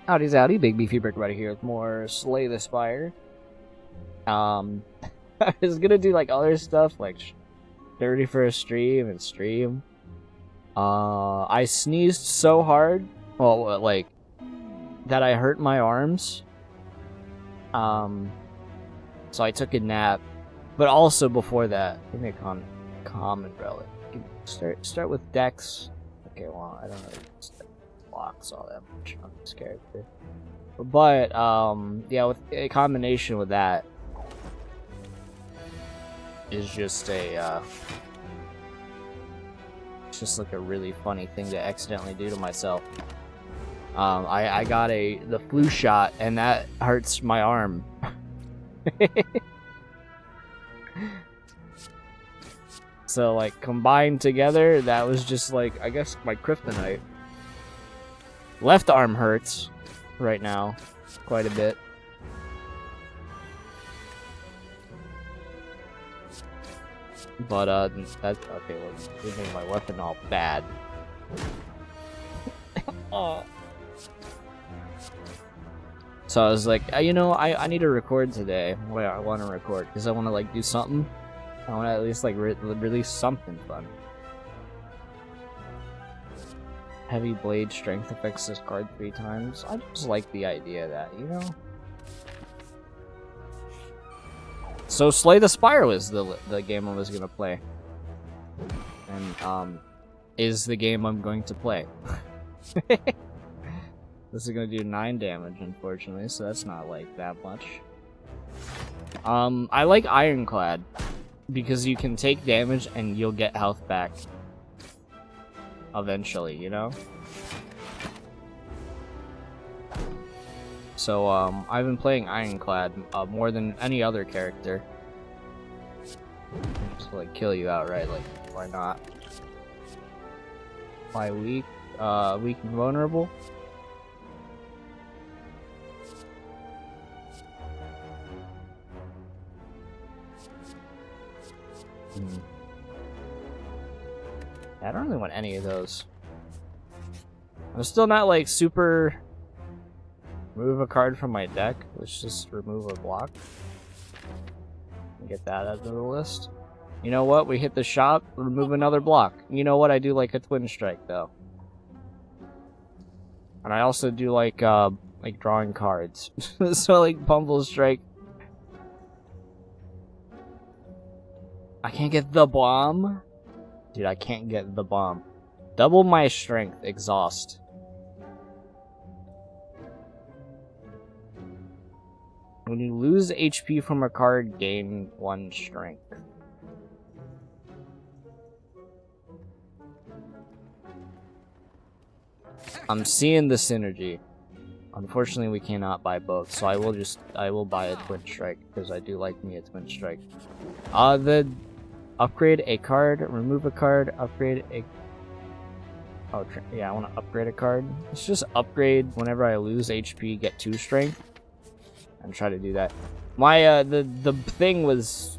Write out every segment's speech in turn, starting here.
Howdy, Big Beefy Brick right here with more Slay the Spire. I was gonna do like other stuff like 31st stream and stream. I sneezed so hard, well, like that I hurt my arms. So I took a nap, but also before that, give me a common relic. Start with Dex. Okay, well, I don't know. Blocks all that much on this character, but yeah, with a combination with that is just a it's just like a really funny thing to accidentally do to myself. I got the flu shot and that hurts my arm. So like combined together, that was just like, I guess, my kryptonite. Left arm hurts right now quite a bit. But that's okay. Well, we made my weapon all bad. Oh. So I was like, you know, I need to record today. Well, I want to record because I want to like do something. I want to at least like release something fun. Heavy blade strength affects this card 3 times. I just like the idea of that, you know? So Slay the Spire was the game I was gonna play. And, is the game I'm going to play. This is gonna do 9 damage, unfortunately, so that's not, like, that much. I like Ironclad, because you can take damage and you'll get health back. Eventually, you know? So, I've been playing Ironclad more than any other character. Just like kill you outright, like, why not? Why weak? Weak and vulnerable? I don't really want any of those. I'm still not like super remove a card from my deck. Let's just remove a block. Get that out of the list. You know what? We hit the shop, remove another block. You know what? I do like a twin strike though. And I also do like drawing cards. So like Bumble Strike. I can't get the bomb. Dude, I can't get the bomb. Double my strength, exhaust. When you lose HP from a card, gain 1 strength. I'm seeing the synergy. Unfortunately, we cannot buy both, so I will buy a twin strike because I do like me a twin strike. The upgrade a card, remove a card, upgrade a... Oh, yeah, I want to upgrade a card. Let's just upgrade whenever I lose HP, get 2 strength. And try to do that. My, the thing was...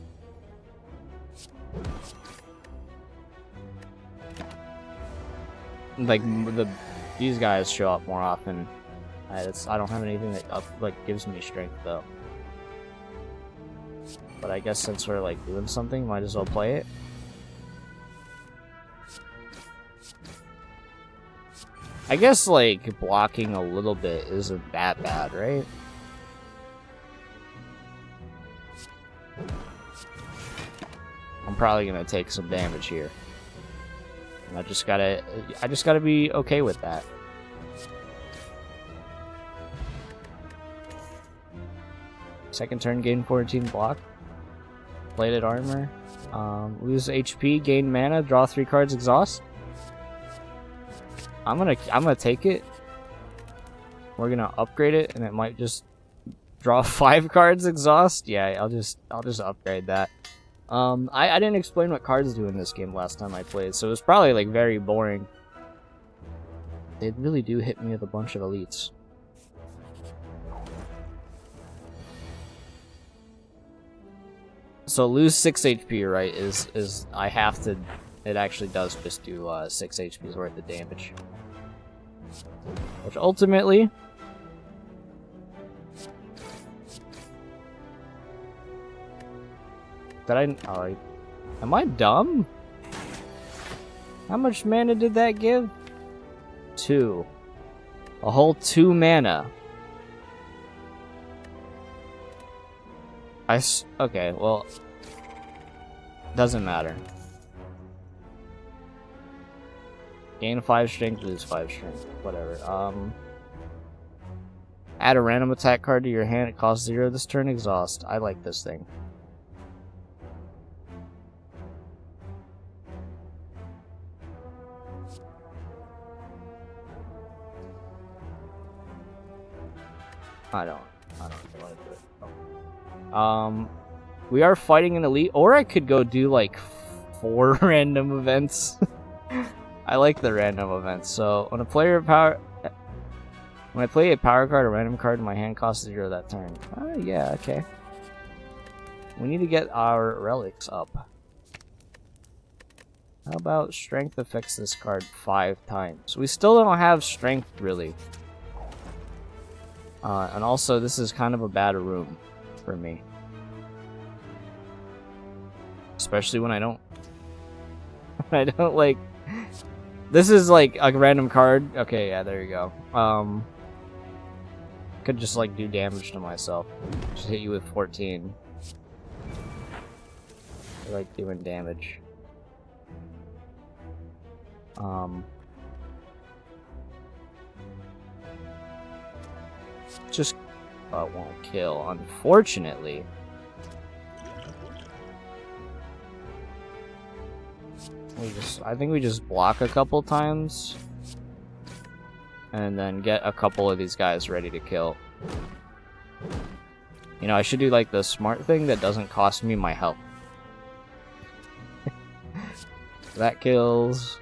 Like, these guys show up more often. I don't have anything that gives me strength, though. But I guess since we're like doing something, might as well play it. I guess like blocking a little bit isn't that bad, right? I'm probably gonna take some damage here. And I just gotta be okay with that. Second turn, gain 14 block. Plated armor. Lose HP, gain mana, draw 3 cards, exhaust. I'm gonna take it. We're gonna upgrade it, and it might just draw 5 cards, exhaust. Yeah, I'll just upgrade that. I didn't explain what cards do in this game last time I played, so it was probably like very boring. They really do hit me with a bunch of elites. So lose 6 HP, right, is I have to... It actually does just do 6 HP's worth of damage. Which ultimately Did I... Oh, am I dumb? How much mana did that give? 2. A whole 2 mana. Okay, well... Doesn't matter. Gain 5 strength, lose 5 strength. Whatever. Add a random attack card to your hand. It costs 0 this turn. Exhaust. I like this thing. I don't want to do it. Oh. We are fighting an elite, or I could go do like 4 random events. I like the random events. So when I play a power card, a random card in my hand costs 0 that turn. Oh yeah, okay. We need to get our relics up. How about strength affects this card 5 times? We still don't have strength really. And also this is kind of a bad room for me. Especially when I don't like... This is like a random card. Okay, yeah, there you go. Could just like do damage to myself. Just hit you with 14. I like doing damage. Just won't kill, unfortunately. I think we just block a couple times and then get a couple of these guys ready to kill. You know, I should do like the smart thing that doesn't cost me my health. That kills.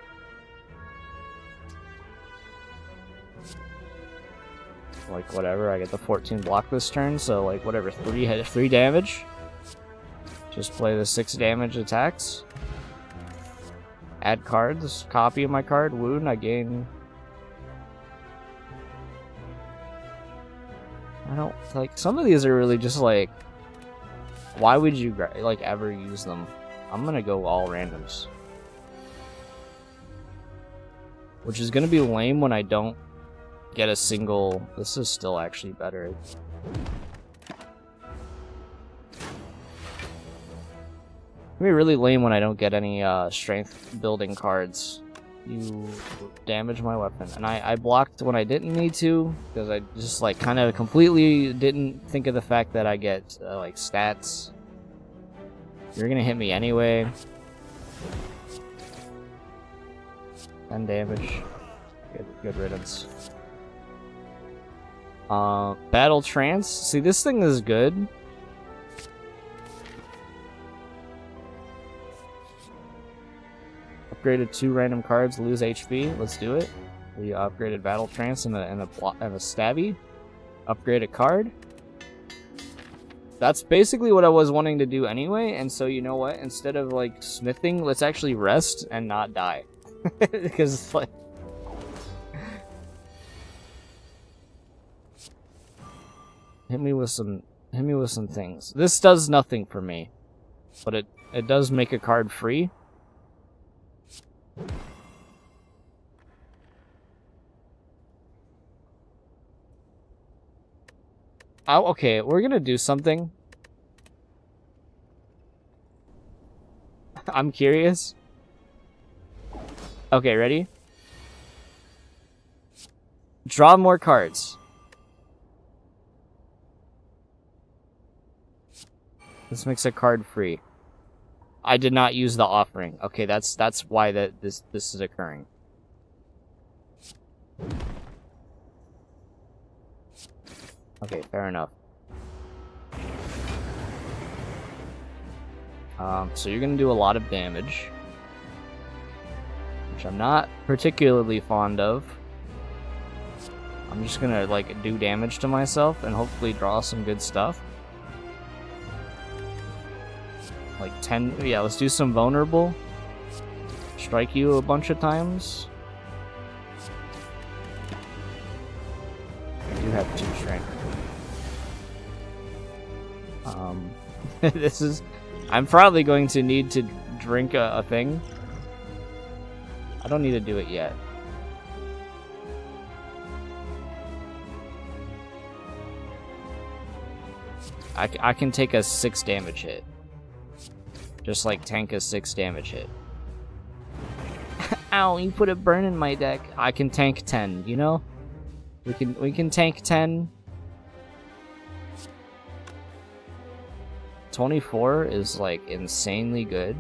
Like whatever, I get the 14 block this turn, so like whatever, 3 damage. Just play the 6 damage attacks. Add cards, copy of my card, wound, I gain... I don't, like, some of these are really just like... Why would you, like, ever use them? I'm gonna go all randoms. Which is gonna be lame when I don't get a single... This is still actually better. It's gonna be really lame when I don't get any strength building cards. You damage my weapon. And I blocked when I didn't need to, because I just like kind of completely didn't think of the fact that I get like stats. You're gonna hit me anyway. 10 damage. Good riddance. Battle Trance. See, this thing is good. Upgraded 2 random cards, lose HP. Let's do it. We upgraded Battle Trance and a stabby. Upgrade a card. That's basically what I was wanting to do anyway, and so you know what? Instead of like smithing, let's actually rest and not die. Because it's like... Hit me with some things. This does nothing for me, but it does make a card free. Oh, okay, we're gonna do something. I'm curious. Okay, ready? Draw more cards. This makes a card free. I did not use the offering. Okay, that's why this is occurring. Okay, fair enough. So you're gonna do a lot of damage, which I'm not particularly fond of. I'm just gonna like do damage to myself and hopefully draw some good stuff. Like 10, yeah, let's do some vulnerable. Strike you a bunch of times. I do have 2 strength. This is... I'm probably going to need to drink a thing. I don't need to do it yet. I can take a 6 damage hit. Just like tank a 6 damage hit. Ow, you put a burn in my deck. I can tank 10, you know? We can tank 10. 24 is like insanely good.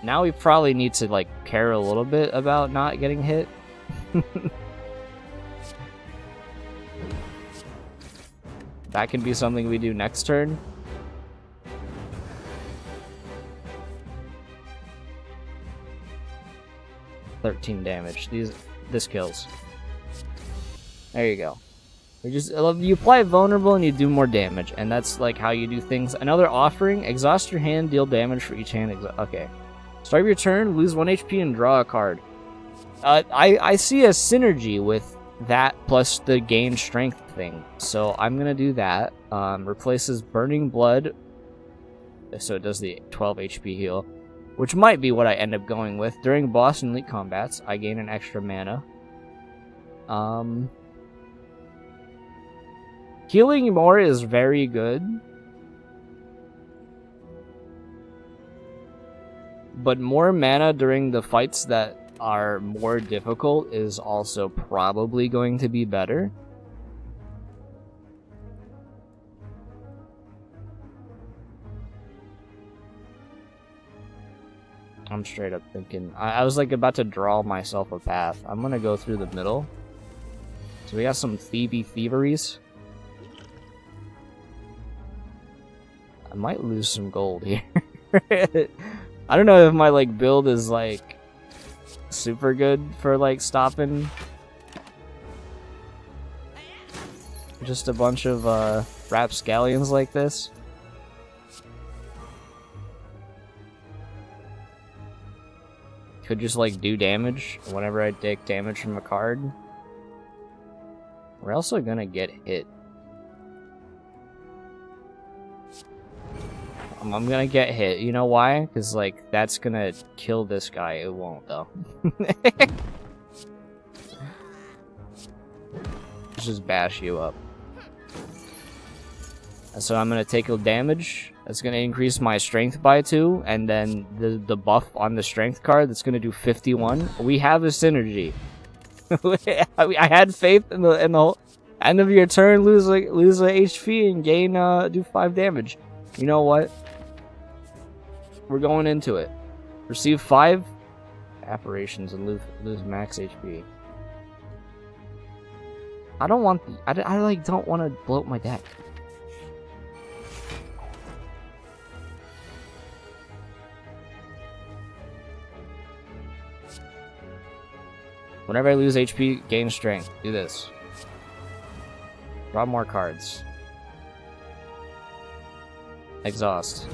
Now we probably need to like care a little bit about not getting hit. That can be something we do next turn. $13 damage. This kills. There you go. You apply vulnerable and you do more damage, and that's like how you do things. Another offering: exhaust your hand, deal damage for each hand. Okay. Start your turn, lose 1 HP, and draw a card. I see a synergy with that plus the gain strength thing, so I'm gonna do that. Replaces burning blood, so it does the 12 HP heal, which might be what I end up going with. During boss and elite combats, I gain an extra mana. Healing more is very good, but more mana during the fights that are more difficult is also probably going to be better. I'm straight up thinking... I was like about to draw myself a path. I'm gonna go through the middle. So we got some thieveries. I might lose some gold here. I don't know if my like build is like super good for like stopping just a bunch of rapscallions like this. Could just like do damage whenever I take damage from a card. We're also gonna get hit. I'm gonna get hit. You know why? Because, like, that's gonna kill this guy. It won't, though. Just bash you up. And so I'm gonna take a damage. That's gonna increase my strength by 2. And then the buff on the strength card, that's gonna do 51. We have a synergy. I had faith in the whole... End of your turn, lose a HP and gain, do 5 damage. You know what? We're going into it. Receive 5 apparitions and lose max HP. I don't want the... I like don't want to bloat my deck. Whenever I lose HP, gain strength. Do this. Draw more cards. Exhaust.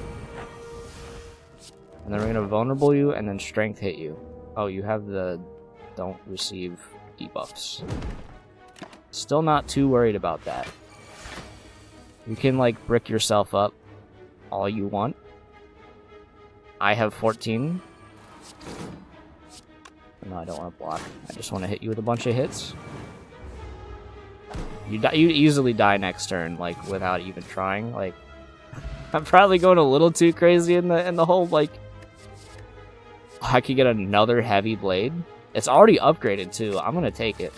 And then we're gonna vulnerable you and then strength hit you. Oh, you have the don't receive debuffs. Still not too worried about that. You can like brick yourself up all you want. I have 14. No, I don't want to block. I just want to hit you with a bunch of hits. You easily die next turn, like without even trying. Like, I'm probably going a little too crazy in the whole like. I could get another heavy blade. It's already upgraded too. I'm gonna take it.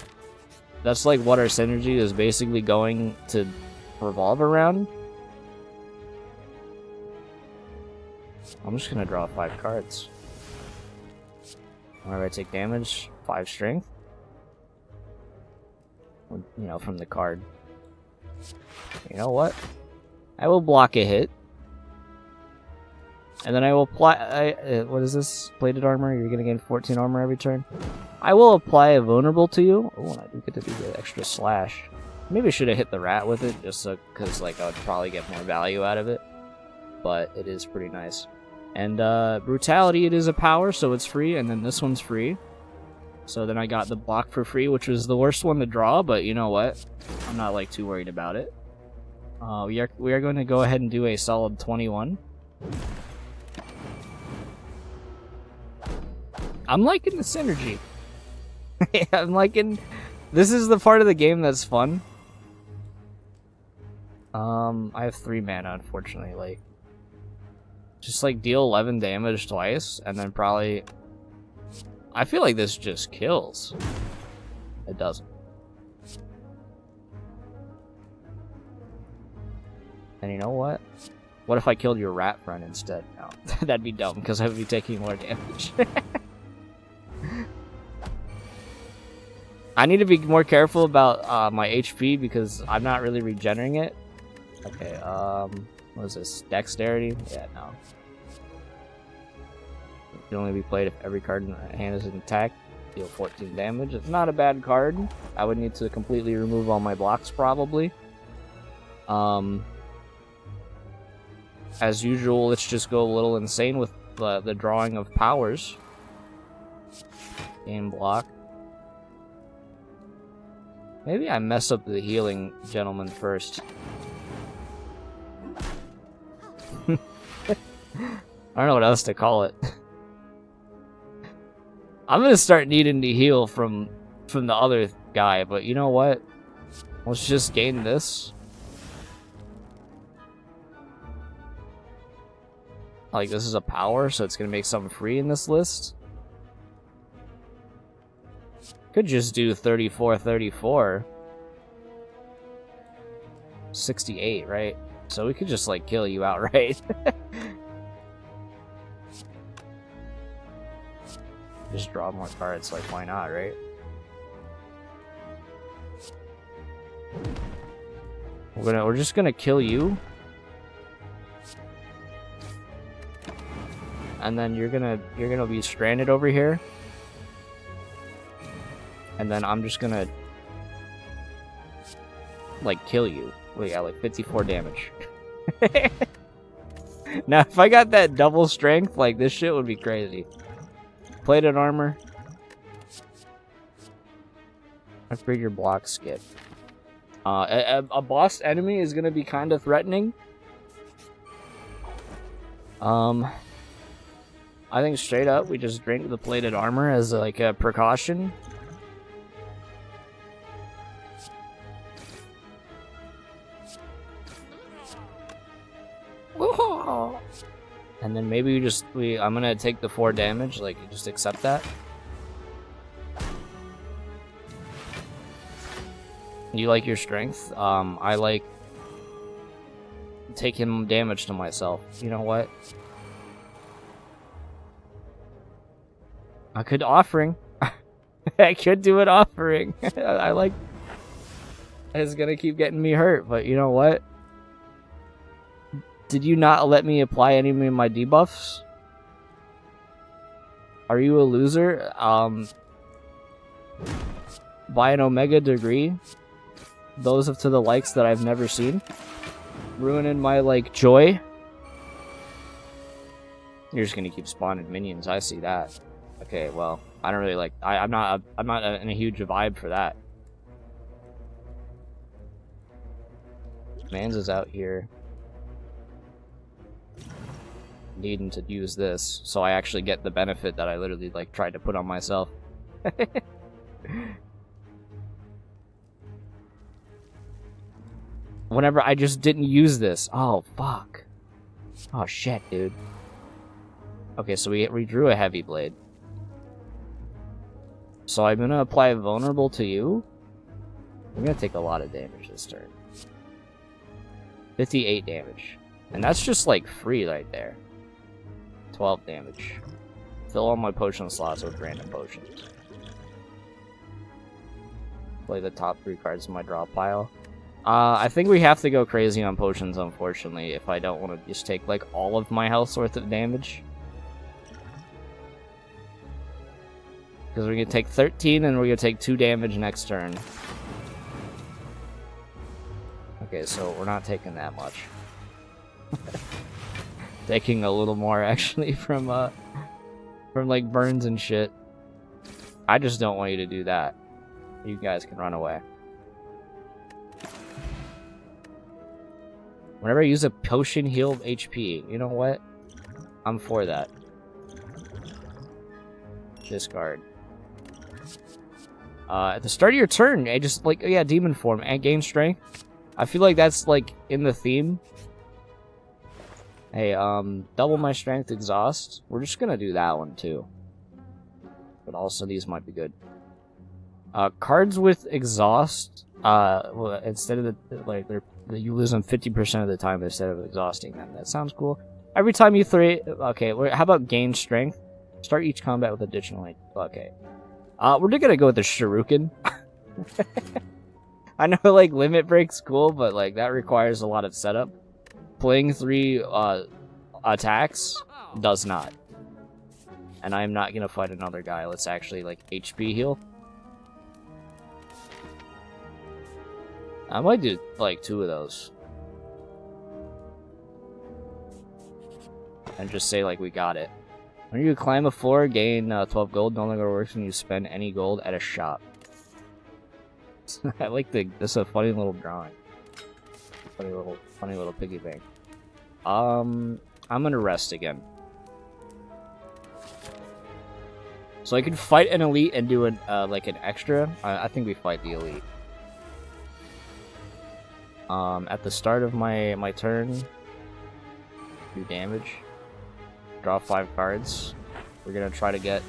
That's like what our synergy is basically going to revolve around. I'm just gonna draw 5 cards. Whenever I take damage, 5 strength. You know, from the card. You know what? I will block a hit. And then I will apply... what is this? Plated armor? You're gonna gain 14 armor every turn. I will apply a vulnerable to you. Oh, and I do get to do the extra slash. Maybe I should have hit the rat with it, just so... Because, like, I would probably get more value out of it. But it is pretty nice. And, Brutality, it is a power, so it's free. And then this one's free. So then I got the block for free, which was the worst one to draw, but you know what? I'm not like too worried about it. We are going to go ahead and do a solid 21. I'm liking the synergy. I'm liking. This is the part of the game that's fun. I have 3 mana, unfortunately. Like, just like deal 11 damage twice, and then probably. I feel like this just kills. It doesn't. And you know what? What if I killed your rat friend instead? No, that'd be dumb because I would be taking more damage. I need to be more careful about my HP because I'm not really regenerating it. Okay, what is this? Dexterity? Yeah, no. It can only be played if every card in the hand is attacked. Deal 14 damage. It's not a bad card. I would need to completely remove all my blocks probably. As usual, let's just go a little insane with the drawing of powers. Game block. Maybe I mess up the healing gentleman first. I don't know what else to call it. I'm gonna start needing to heal from the other guy, but you know what? Let's just gain this. Like, this is a power, so it's gonna make something free in this list. Could just do 34, 34. 68, right? So we could just, like, kill you outright. Just draw more cards, like, why not, right? We're just gonna kill you. And then you're gonna be stranded over here. And then I'm just gonna like kill you. We got like 54 damage. Now if I got that double strength, like this shit would be crazy. Plated armor. Upgrade your block skip. A boss enemy is gonna be kind of threatening. I think straight up we just drink the plated armor as like a precaution. And then maybe I'm gonna take the 4 damage, like you just accept that. You like your strength? I like taking damage to myself. You know what? I could offering. I could do an offering. I like. It's gonna keep getting me hurt, but you know what? Did you not let me apply any of my debuffs? Are you a loser? By an omega degree. Those to the likes that I've never seen. Ruining my like joy. You're just gonna keep spawning minions. I see that. Okay, well, I don't really like. I'm not in a huge vibe for that. Mans is out here. Needing to use this, so I actually get the benefit that I literally like tried to put on myself. Whenever I just didn't use this. Oh fuck. Oh shit, dude. Okay, so we drew a heavy blade. So I'm gonna apply vulnerable to you. I'm gonna take a lot of damage this turn. 58 damage. And that's just like free right there. 12 damage. Fill all my potion slots with random potions. Play the top 3 cards in my draw pile. I think we have to go crazy on potions, unfortunately, if I don't want to just take like all of my health's worth of damage. Because we're going to take 13 and we're going to take 2 damage next turn. Okay, so we're not taking that much. Taking a little more actually from like burns and shit. I just don't want you to do that. You guys can run away. Whenever I use a potion, heal HP. You know what? I'm for that. Discard. At the start of your turn, I just like, oh yeah, demon form and gain strength. I feel like that's like in the theme. Hey, double my strength, exhaust. We're just gonna do that one too. But also these might be good. Cards with exhaust. Well, instead of you lose them 50% of the time instead of exhausting them. That sounds cool. Every time you okay, how about gain strength? Start each combat with additional. Okay. We're gonna go with the Shuriken. I know, like, limit break's cool, but like that requires a lot of setup. Playing 3 attacks does not. And I'm not gonna fight another guy. Let's actually like HP heal. I might do like 2 of those. And just say like we got it. When you climb a floor, gain 12 gold. No longer works when you spend any gold at a shop. I like this is a funny little drawing. Funny little piggy bank. I'm gonna rest again. So I can fight an elite and do an like an extra. I think we fight the elite. At the start of my turn, do damage. Draw 5 cards. We're gonna try to get.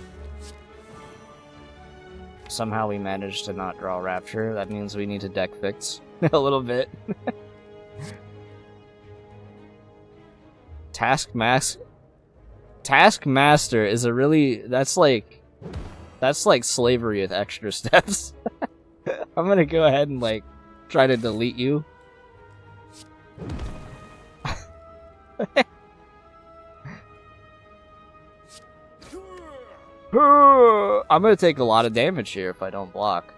Somehow we managed to not draw Rapture. That means we need to deck fix a little bit. Taskmaster is a really that's like slavery with extra steps. I'm gonna go ahead and like try to delete you. I'm gonna take a lot of damage here if I don't block.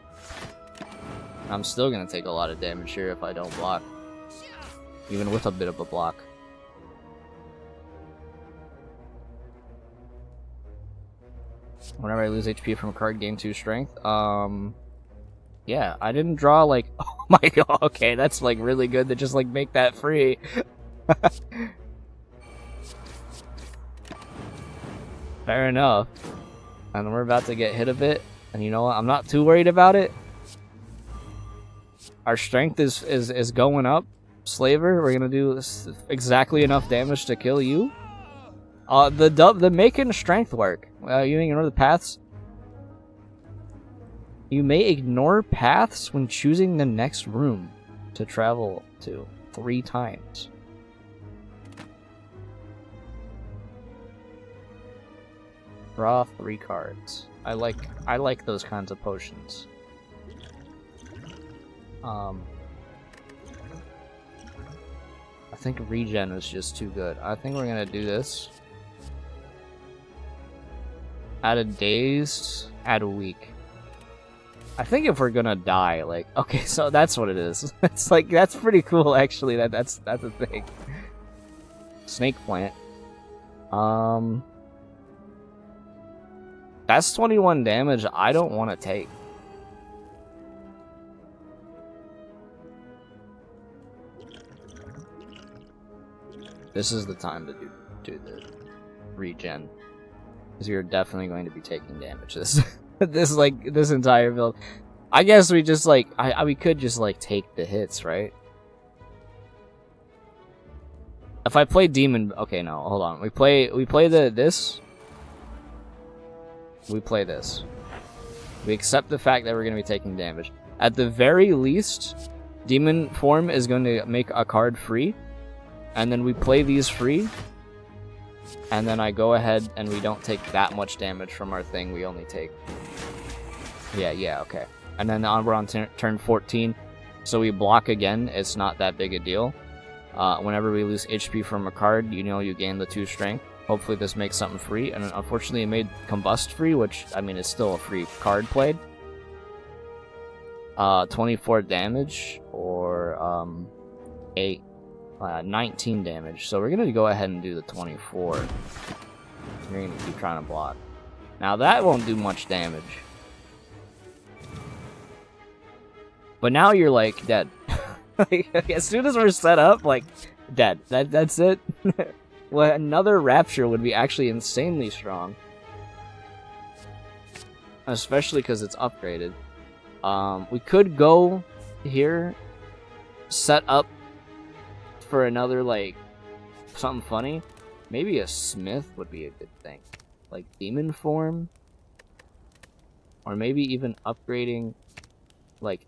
I'm still gonna take a lot of damage here if I don't block. Even with a bit of a block. Whenever I lose HP from a card, gain 2 strength. Yeah, I didn't draw like... Oh my god, okay, that's like really good to just like make that free. Fair enough. And we're about to get hit a bit. And you know what? I'm not too worried about it. Our strength is going up. Slaver, we're gonna do exactly enough damage to kill you. The making strength work. You ignore the paths. You may ignore paths when choosing the next room to travel to 3 times. Draw 3 cards. I like those kinds of potions. I think regen is just too good. I think we're gonna do this. Add a dazed, add a weak. I think if we're gonna die, like, okay, so that's what it is. It's like, that's pretty cool actually, that's a thing. Snake plant. That's 21 damage I don't want to take. This is the time to do the regen. Because you're definitely going to be taking damage this entire build. I guess we just like we could just like take the hits, right? If I play demon, okay, no, hold on. We play this. We play this. We accept the fact that we're going to be taking damage. At the very least, demon form is going to make a card free. And then we play these free. And then I go ahead and we don't take that much damage from our thing. We only take... Yeah, okay. And then we're on turn 14. So we block again. It's not that big a deal. Whenever we lose HP from a card, you know you gain the 2 strength. Hopefully this makes something free. And unfortunately it made Combust free, which, I mean, is still a free card played. 24 damage, or 19 damage. So we're going to go ahead and do the 24. You're going to keep trying to block. Now that won't do much damage. But now you're like dead. Like, as soon as we're set up, like, Dead. That's it. Well, another Rapture would be actually insanely strong. Especially because it's upgraded. We could go here, set up for another, like, something funny. Maybe a Smith would be a good thing. Like, Demon Form. Or maybe even upgrading, like,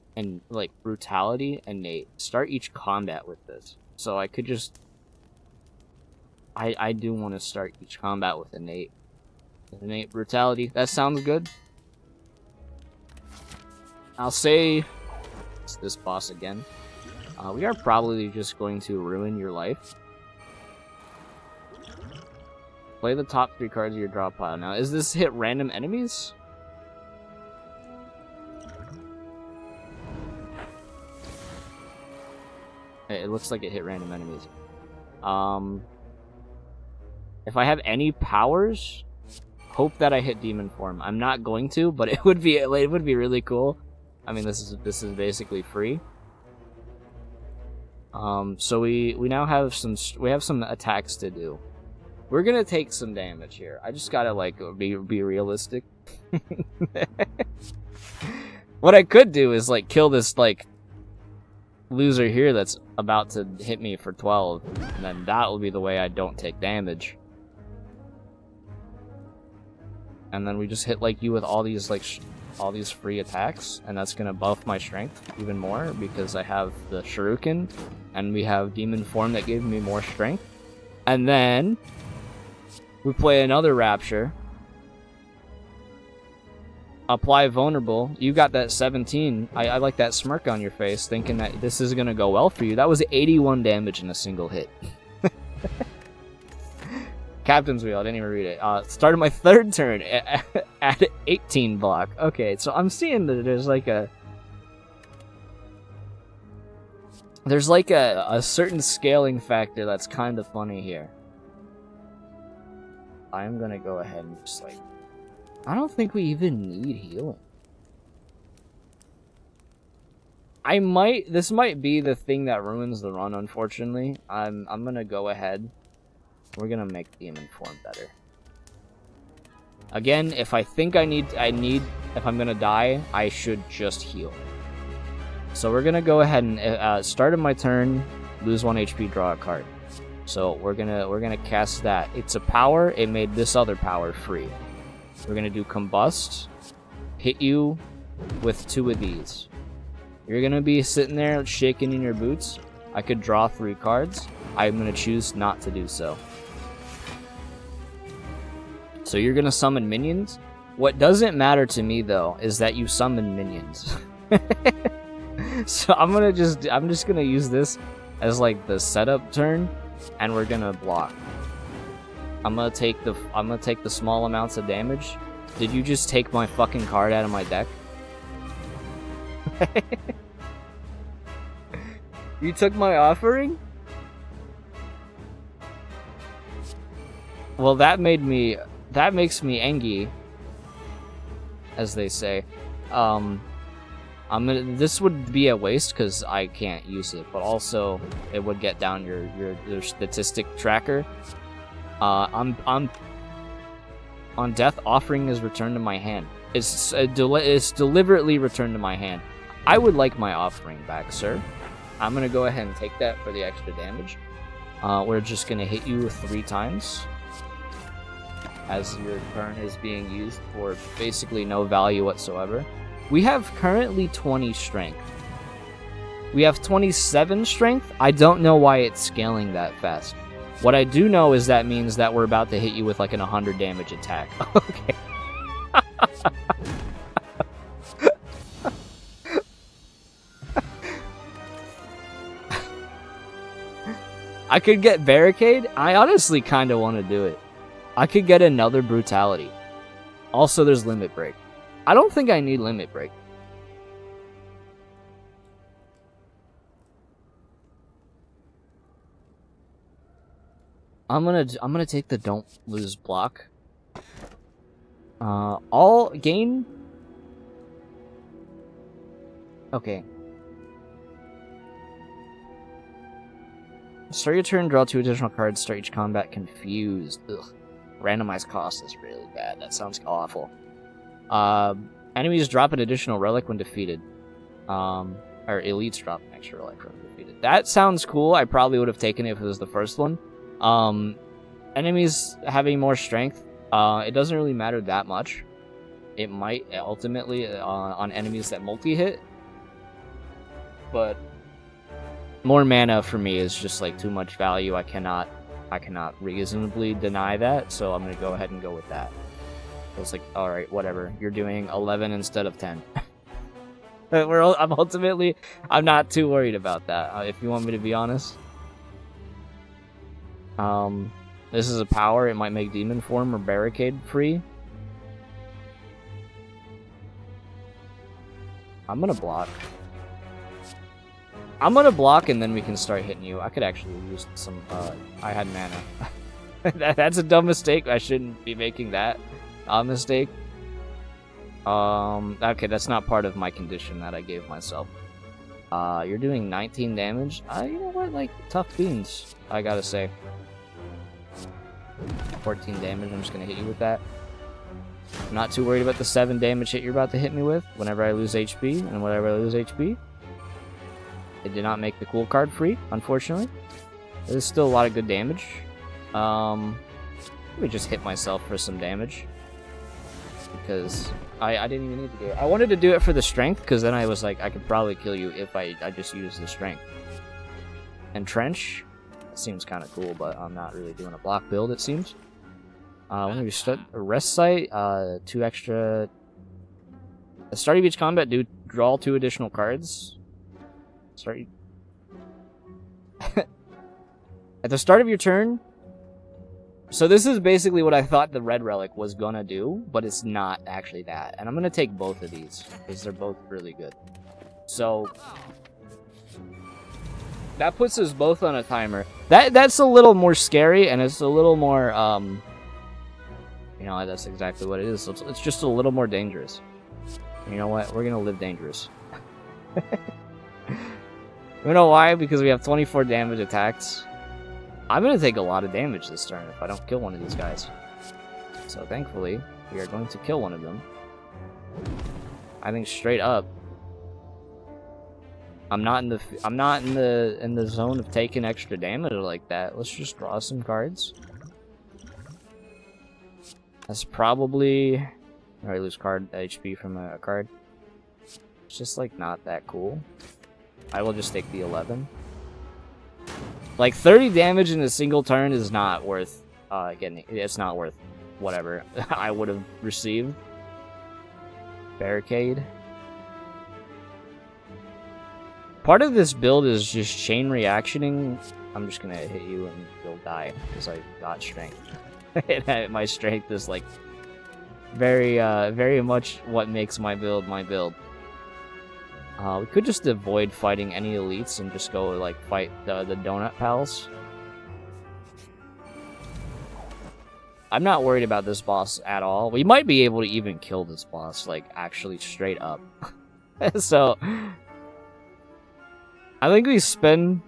Brutality and Innate. Start each combat with this. So I could just... I do want to start each combat with Innate. Innate Brutality. That sounds good. I'll say it's this boss again. We are probably just going to ruin your life. Play the top 3 cards of your draw pile. Now, is this hit random enemies? It looks like it hit random enemies. If I have any powers, hope that I hit Demon Form. I'm not going to, but it would be really cool. I mean, this is basically free. So we now have some attacks to do. We're gonna take some damage here. I just gotta like be realistic. What I could do is like kill this like loser here that's about to hit me for 12, and then that will be the way I don't take damage. And then we just hit like you with all these all these free attacks, and that's gonna buff my strength even more because I have the Shuriken and we have Demon Form that gave me more strength. And then we play another Rapture. Apply Vulnerable. You got that 17. I like that smirk on your face, thinking that this is gonna go well for you. That was 81 damage in a single hit. Captain's Wheel, I didn't even read it. Started my 3rd turn at 18 block. Okay, so I'm seeing that there's like a... There's like a certain scaling factor that's kind of funny here. I'm gonna go ahead and just like... I don't think we even need healing. This might be the thing that ruins the run, unfortunately. I'm gonna go ahead. We're gonna make Demon Form better. Again, if I think if I'm gonna die, I should just heal. So we're gonna go ahead and start of my turn, lose 1 HP, draw a card. So we're gonna cast that. It's a power. It made this other power free. We're gonna do Combust, hit you with 2 of these. You're gonna be sitting there shaking in your boots. I could draw 3 cards. I'm gonna choose not to do so. So you're gonna summon minions. What doesn't matter to me though is that you summon minions. So I'm just gonna use this as like the setup turn, and we're gonna block. I'm gonna take the small amounts of damage. Did you just take my fucking card out of my deck? You took my offering? Well, that makes me angry, as they say. This would be a waste because I can't use it, but also it would get down your statistic tracker. On death, offering is returned to my hand. It's deliberately returned to my hand. I would like my offering back, sir. I'm gonna go ahead and take that for the extra damage. We're just gonna hit you 3 times as your turn is being used for basically no value whatsoever. We have currently 20 strength. We have 27 strength. I don't know why it's scaling that fast. What I do know is that means that we're about to hit you with like an 100 damage attack. Okay. I could get Barricade. I honestly kind of want to do it. I could get another Brutality. Also, there's Limit Break. I don't think I need Limit Break. I'm gonna take the don't lose block. All gain. Okay. Start your turn, draw 2 additional cards, start each combat confused. Ugh. Randomized cost is really bad. That sounds awful. Enemies drop an additional relic when defeated. Or elites drop an extra relic when defeated. That sounds cool. I probably would have taken it if it was the first one. Enemies having more strength, it doesn't really matter that much. It might ultimately on enemies that multi-hit. But more mana for me is just like too much value. I cannot reasonably deny that, so I'm gonna go ahead and go with that. It's like, all right, whatever. You're doing 11 instead of 10. I'm not too worried about that. If you want me to be honest. This is a power. It might make demon form or barricade free. I'm gonna block. I'm gonna block and then we can start hitting you. I could actually use some, I had mana. That's a dumb mistake. I shouldn't be making that mistake. Okay, that's not part of my condition that I gave myself. You're doing 19 damage. You know what, like, tough beans, I gotta say. 14 damage, I'm just gonna hit you with that. I'm not too worried about the 7 damage hit you're about to hit me with whenever I lose HP, and whenever I lose HP. It did not make the cool card free, unfortunately. There's still a lot of good damage. Let me just hit myself for some damage. Because I didn't even need to do it. I wanted to do it for the strength, because then I was like, I could probably kill you if I just used the strength. Entrench. Seems kind of cool, but I'm not really doing a block build, it seems. When we start a rest site, 2 extra. At the start of each combat, draw 2 additional cards. Start. At the start of your turn. So this is basically what I thought the red relic was gonna do, but it's not actually that. And I'm gonna take both of these because they're both really good. So that puts us both on a timer. That's a little more scary, and it's a little more you know, that's exactly what it is. It's just a little more dangerous. You know what? We're gonna live dangerous. You know why? Because we have 24 damage attacks. I'm gonna take a lot of damage this turn if I don't kill one of these guys. So thankfully, we are going to kill one of them. I think straight up. I'm not in the zone of taking extra damage like that. Let's just draw some cards. That's probably. I lose card HP from a card. It's just like not that cool. I will just take the 11. Like 30 damage in a single turn is not worth getting. It's not worth whatever I would have received. Barricade. Part of this build is just chain reactioning. I'm just gonna hit you and you'll die because I got strength. My strength is like very much what makes my build my build. We could just avoid fighting any elites and just go like fight the donut pals. I'm not worried about this boss at all. We might be able to even kill this boss, like actually straight up. So I think we spend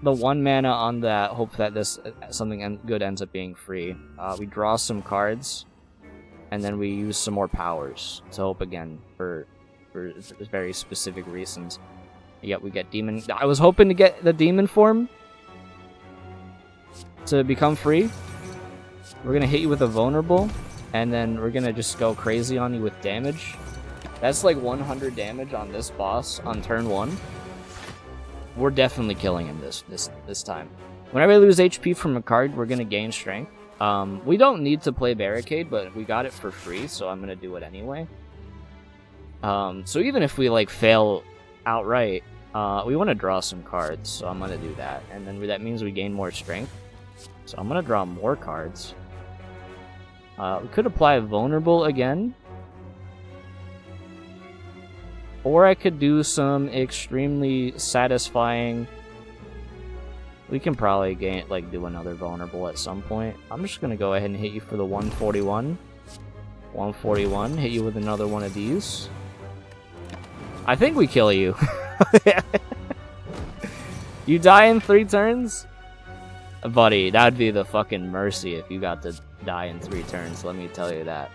the 1 mana on that, hope that this something good ends up being free. We draw some cards, and then we use some more powers to hope again for very specific reasons. Yet we get demon. I was hoping to get the demon form to become free. We're gonna hit you with a vulnerable, and then we're gonna just go crazy on you with damage. That's like 100 damage on this boss on turn 1. We're definitely killing him this time. Whenever I lose HP from a card, we're gonna gain strength. We don't need to play barricade, but we got it for free, so I'm gonna do it anyway. So even if we like fail outright, we want to draw some cards, so I'm gonna do that, and then that means we gain more strength. So I'm gonna draw more cards. We could apply a vulnerable again. Or I could do some extremely satisfying. We can probably do another vulnerable at some point. I'm just gonna go ahead and hit you for the 141. 141. Hit you with another one of these. I think we kill you. You die in 3 turns? Buddy, that'd be the fucking mercy if you got to die in 3 turns, let me tell you that.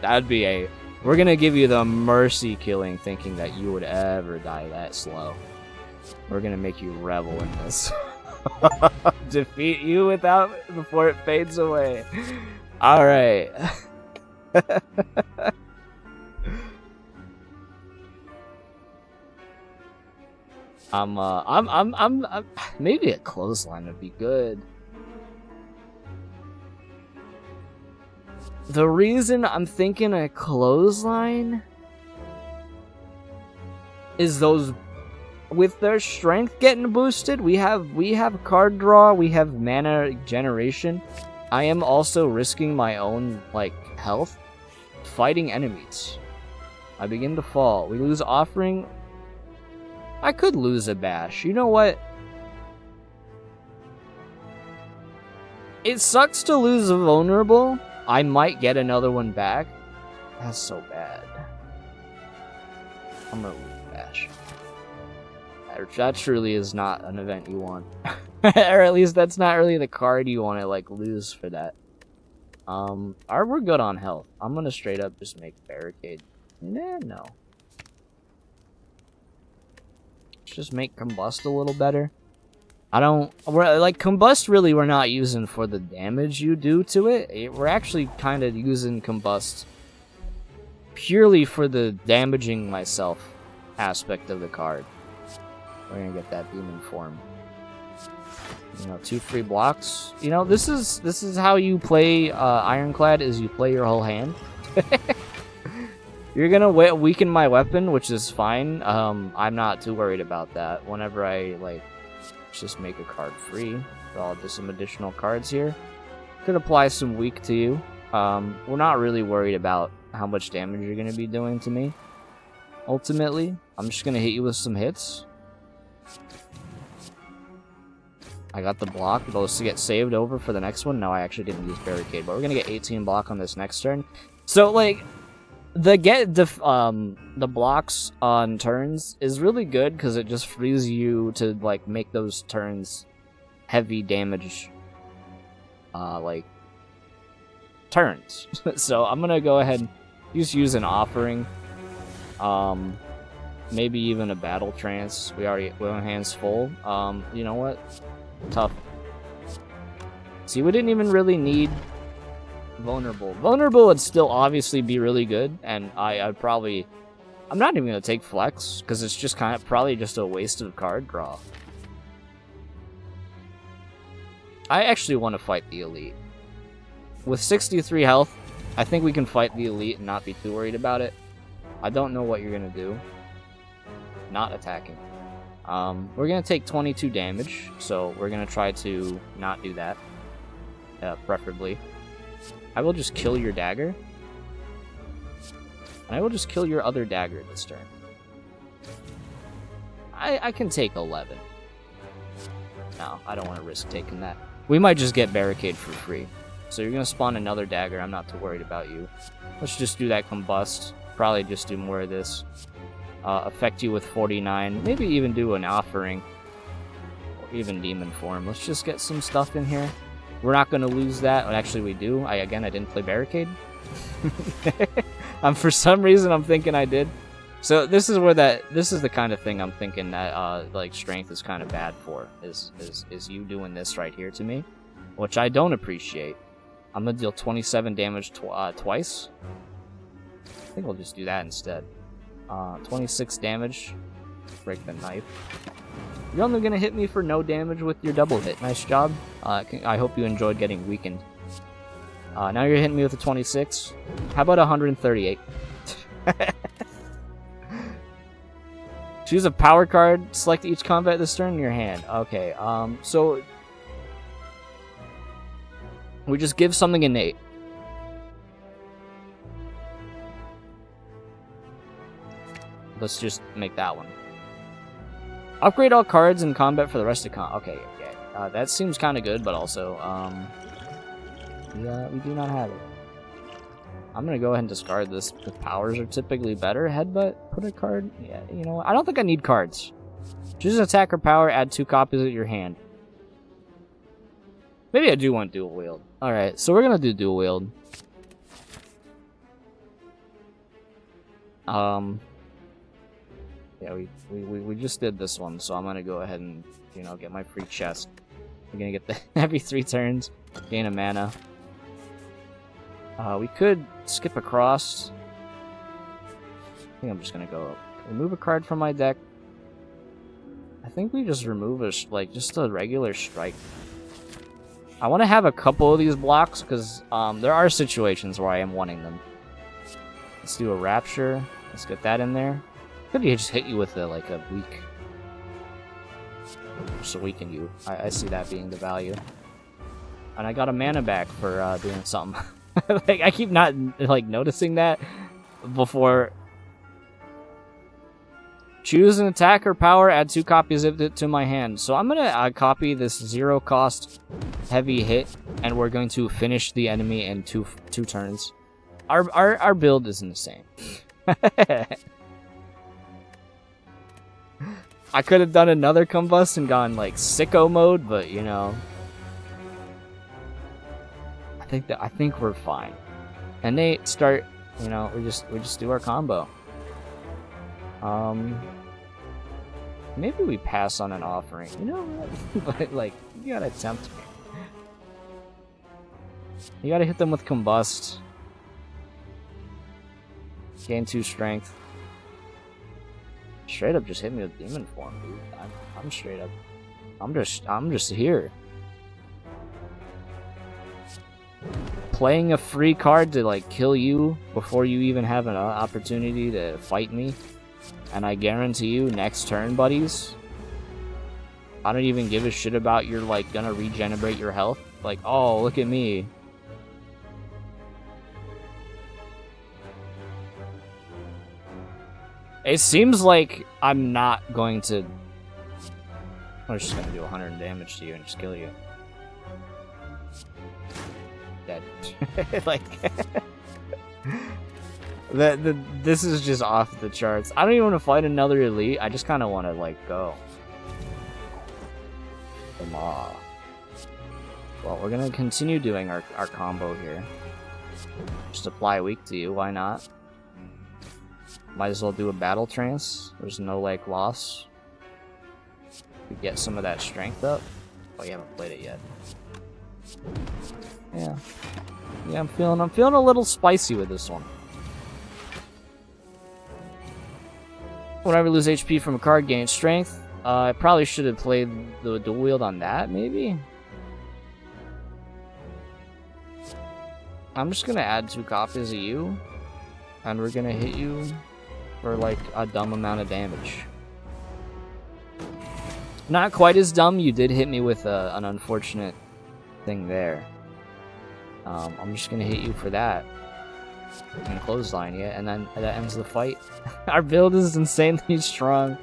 That'd be a... We're gonna give you the mercy killing thinking that you would ever die that slow. We're gonna make you revel in this. Defeat you before it fades away. Alright. I'm maybe a clothesline would be good. The reason I'm thinking a clothesline is those with their strength getting boosted, we have card draw, we have mana generation. I am also risking my own like health fighting enemies. I begin to fall. We lose offering. I could lose a bash. You know what? It sucks to lose a vulnerable. I might get another one back. That's so bad. I'm gonna lose a bash. That truly is not an event you want. Or at least that's not really the card you want to like lose for that. We're good on health. I'm gonna straight up just make barricade. Nah, no. Let's just make combust a little better. We're like combust really we're not using for the damage you do to it. We're actually kind of using combust purely for the damaging myself aspect of the card. We're gonna get that demon form. You know, 2 free blocks. You know, this is how you play Ironclad, is you play your whole hand. You're gonna weaken my weapon, which is fine. I'm not too worried about that. Whenever I like, let's just make a card free. Draw some additional cards here. Could apply some weak to you. We're not really worried about how much damage you're gonna be doing to me. Ultimately, I'm just gonna hit you with some hits. I got the block. Those to get saved over for the next one. No, I actually didn't use barricade, but we're gonna get 18 block on this next turn. So like, the blocks on turns is really good because it just frees you to like make those turns heavy damage, like turns. So I'm gonna go ahead and just use an offering. Maybe even a battle trance. We're on hands full. You know what? Tough. See, we didn't even really need vulnerable. Vulnerable would still obviously be really good, and I'm not even gonna take flex because it's just kind of probably just a waste of card draw. I actually want to fight the elite. With 63 health, I think we can fight the elite and not be too worried about it. I don't know what you're gonna do. Not attacking. We're gonna take 22 damage, so we're gonna try to not do that. Preferably. I will just kill your dagger. And I will just kill your other dagger this turn. I can take 11. No, I don't want to risk taking that. We might just get barricade for free. So you're gonna spawn another dagger. I'm not too worried about you. Let's just do that combust. Probably just do more of this. Affect you with 49. Maybe even do an offering. Or even demon form. Let's just get some stuff in here. We're not going to lose that. Well, actually, we do. Again, I didn't play barricade. For some reason, I'm thinking I did. So this is where this is the kind of thing I'm thinking that like strength is kind of bad for. Is you doing this right here to me, which I don't appreciate. I'm gonna deal 27 damage twice. I think we'll just do that instead. 26 damage. Break the knife. You're only gonna hit me for no damage with your double hit. Nice job. I hope you enjoyed getting weakened. Now you're hitting me with a 26. How about 138? Choose a power card. Select each combat this turn in your hand. Okay. So we just give something innate. Let's just make that one. Upgrade all cards in combat for the rest of okay. That seems kind of good, but also, we do not have it. I'm gonna go ahead and discard this. The powers are typically better. Headbutt, put a card. Yeah, you know what? I don't think I need cards. Choose an attack or power, add 2 copies at your hand. Maybe I do want dual wield. Alright, so we're gonna do dual wield. Yeah, we just did this one, so I'm gonna go ahead and, you know, get my free chest. I'm gonna get the every 3 turns, gain a mana. We could skip across. I think I'm just gonna go remove a card from my deck. I think we just remove just a regular strike. I want to have a couple of these blocks because there are situations where I am wanting them. Let's do a rapture. Let's get that in there. Could he just hit you with a weak? Just to weaken you. I see that being the value. And I got a mana back for doing something. Like I keep not noticing that before. Choose an attack or power, add 2 copies of it to my hand. So I'm gonna copy this 0 cost heavy hit, and we're going to finish the enemy in two turns. Our build is insane. I could have done another combust and gone sicko mode, but you know, I think we're fine. And they start, you know, we just do our combo. Maybe we pass on an offering. You know what? But you gotta attempt me. You gotta hit them with combust. Gain 2 strength. Straight up just hit me with demon form, dude. I'm straight up. I'm just here. Playing a free card to kill you before you even have an opportunity to fight me. And I guarantee you, next turn, buddies, I don't even give a shit about you're gonna regenerate your health. Oh, look at me. It seems like I'm not going to... I'm just gonna do 100 damage to you and just kill you. Dead. This is just off the charts. I don't even want to fight another elite. I just kind of want to go. Come on. Well, we're gonna continue doing our combo here. Just apply weak to you. Why not? Might as well do a battle trance. There's no loss. We get some of that strength up. Oh, you haven't played it yet. Yeah. Yeah, I'm feeling a little spicy with this one. Whenever I lose HP from a card, gain strength. I probably should have played the dual wield on that, maybe? I'm just gonna add 2 copies of you, and we're gonna hit you for a dumb amount of damage. Not quite as dumb. You did hit me with an unfortunate thing there. I'm just gonna hit you for that. And clothesline you, and then that ends the fight. Our build is insanely strong.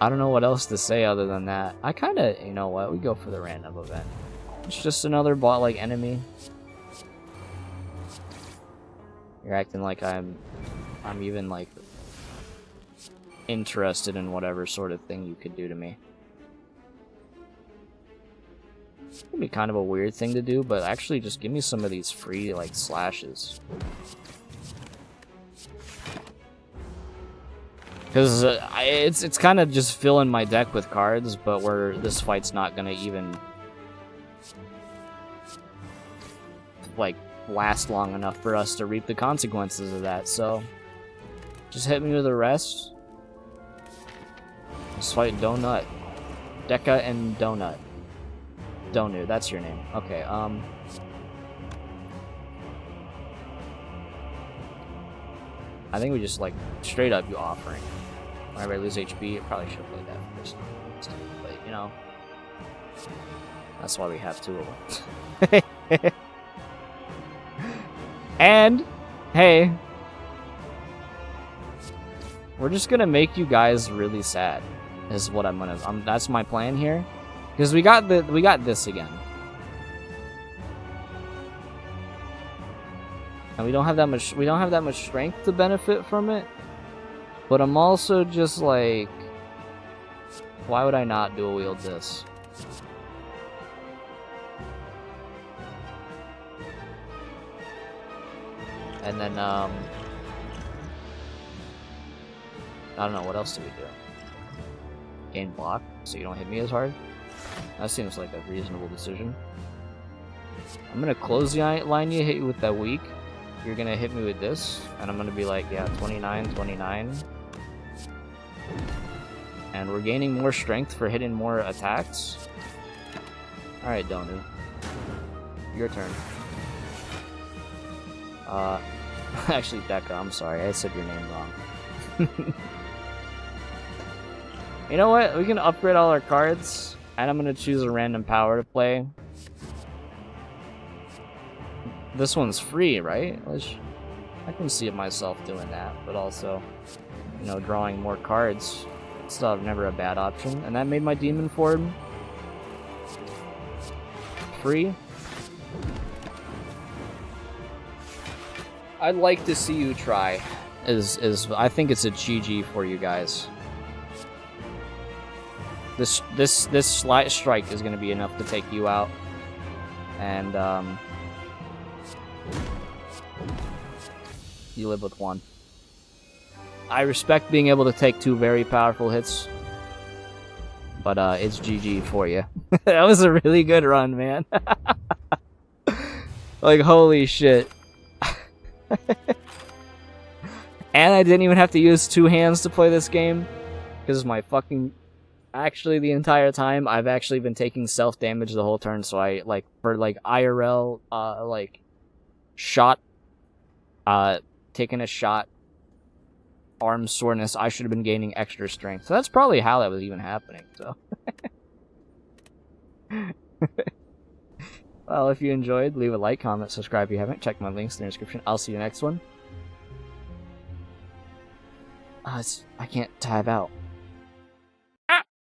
I don't know what else to say other than that. I kinda, you know what, we go for the random event. It's just another bot enemy. You're acting like I'm even interested in whatever sort of thing you could do to me. It'd be kind of a weird thing to do, but actually just give me some of these free slashes. Because it's kind of just filling my deck with cards, but this fight's not gonna even last long enough for us to reap the consequences of that. So just hit me with the rest. Let's fight Donut, Deca, and Donut. Donu, that's your name. Okay, I think we just straight up you offering. Whenever I lose HP, I probably should have played that first. But you know, that's why we have 2 of them. And hey, we're just gonna make you guys really sad. Is what I'm gonna. That's my plan here. Because we got this again. And we don't have that much strength to benefit from it. But I'm also just like, why would I not dual wield this? And then I don't know, what else do we do? Gain block so you don't hit me as hard? That seems like a reasonable decision. I'm gonna close the line you, hit you with that weak. You're gonna hit me with this, and I'm gonna be like, yeah, 29, 29. And we're gaining more strength for hitting more attacks. Alright, Donu. Your turn. Actually, Becca, I'm sorry, I said your name wrong. You know what? We can upgrade all our cards, and I'm gonna choose a random power to play. This one's free, right? I can see myself doing that, but also, you know, drawing more cards. Still never a bad option. And that made my demon form free. I'd like to see you try. I think it's a GG for you guys. This slight strike is going to be enough to take you out, and you live with one. I respect being able to take 2 very powerful hits, but it's GG for you. That was a really good run, man. Like, holy shit. And I didn't even have to use 2 hands to play this game, because my fucking... Actually, the entire time, I've actually been taking self-damage the whole turn, so I, like, for, like, IRL, like, shot, taking a shot, arm soreness, I should have been gaining extra strength. So that's probably how that was even happening, so. Well, if you enjoyed, leave a like, comment, subscribe if you haven't. Check my links in the description. I'll see you next one. I can't tab out.